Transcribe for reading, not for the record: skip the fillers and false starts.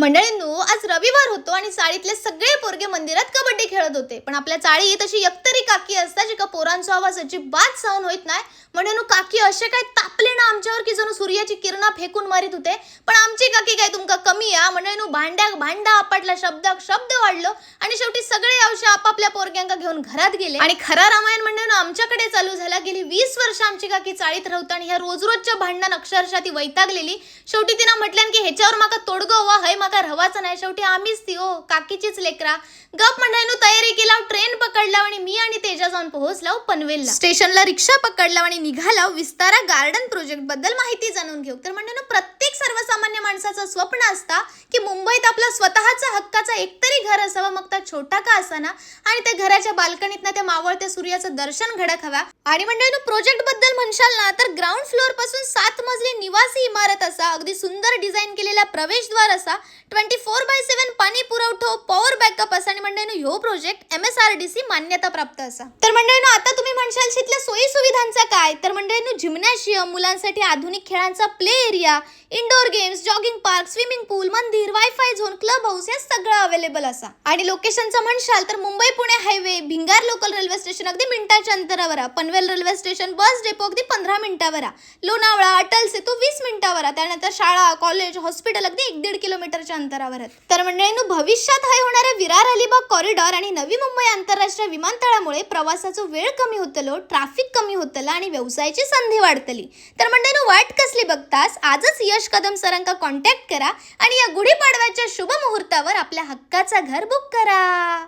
मंडळींनो, आज रविवार होतो आणि चाळीतले सगळे पोरगे मंदिरात कबड्डी खेळत होते. पण आपल्या चाळीत अशी एकतरी काकी असतात जिका पोरांचा आवाज अजिबात सहन होत नाही. म्हणून काकी असे काय तापले ना आमच्यावर की जणू सूर्याची किरणा फेकून मारित होते. पण आमची काकी काय तुमका कमी या म्हणून भांडा आपटला, शब्दाक शब्द वाढलो आणि शेवटी सगळे औषध आपापल्या पोरग्यांका घेऊन घरात गेले. आणि खरा रामायण म्हणून आमच्याकडे चालू झाला. गेली 20 वर्ष आमची काकी चाळीत राहता आणि ह्या रोजच्या भांडणात अक्षरशः ती वैतागलेली. शेवटी तिनं म्हटल्यान की ह्याच्यावर माका तोडगं व्हा, हय माका रवाचं नाही. शेवटी आम्हीच ती हो काकीचीच लेकरा. गप मंडळींनो तयारी केला, ट्रेन पकडला आणि मी आणि तेजा जाऊन पोहोचला पनवेलला. स्टेशनला रिक्षा पकडला आणि निघाला विस्तारा गार्डन प्रोजेक्ट बद्दल माहिती जाणून घेऊ. तर मंडळींनो, प्रत्येक सर्वसामान्य माणसाचं स्वप्न असता की मुंबईत आपला स्वतःचा हक्काचा एकतरी घर असावं, मग त्या छोटा का असाना, आणि त्या घराच्या बाल्कनीतनं त्या मावळत्या सूर्याचं दर्शन घडत हवा. आणि मंडळींनो, प्रोजेक्ट बद्दल म्हणशाल ना तर ग्राउंड फ्लोअर पासून 7 मजली निवासी इमारत असा, अगदी सुंदर डिझाईन केलेला प्रवेशद्वार असा, 24/7 पाणी पुरवठा, पॉवर बॅकअप असा. आणि मंडळींनो, ह्यो प्रोजेक्ट MSRDC मान्यता प्राप्त असा. तर मंडळींनो, आता तुम्ही म्हणशाल तिथल्या सोयी सुविधांचा काय, तर मंडळींनो, जिम्नॅशियम, मुलांसाठी आधुनिक खेळांचा play area, indoor games, jogging park, swimming pool, मंदिर, वायफाय झोन, क्लब हाऊस हे सगळं अवेलेबल असा. आणि लोकेशनचं म्हणशाल तर Mumbai Pune highway, Bhingar local railway station अगदी मिनिटाच्या अंतरावर, Panvel railway station bus depot अगदी 15 मिनिटावर, लोणावळा अटल सेतू 20 मिनिटावर, त्यानंतर शाळा, कॉलेज, हॉस्पिटल अगदी 1-1.5 किलोमीटरच्या अंतरावर. तर मंडळींनो, भविष्यात हाय होणाऱ्या विरार अलिबाग कॉरिडॉर आणि नवी मुंबई आंतरराष्ट्रीय विमानतळामुळे प्रवासाचा वेळ कमी होतलो, ट्रॅफिक कमी होतलं आणि व्यवसायाची संधी वाढतली. तर मंडळींनो, वाट कसली बघतास, आजच यश कदम सरांका कॉन्टॅक्ट करा आणि या गुढीपाडव्याच्या शुभ मुहूर्तावर आपल्या हक्काचा घर बुक करा.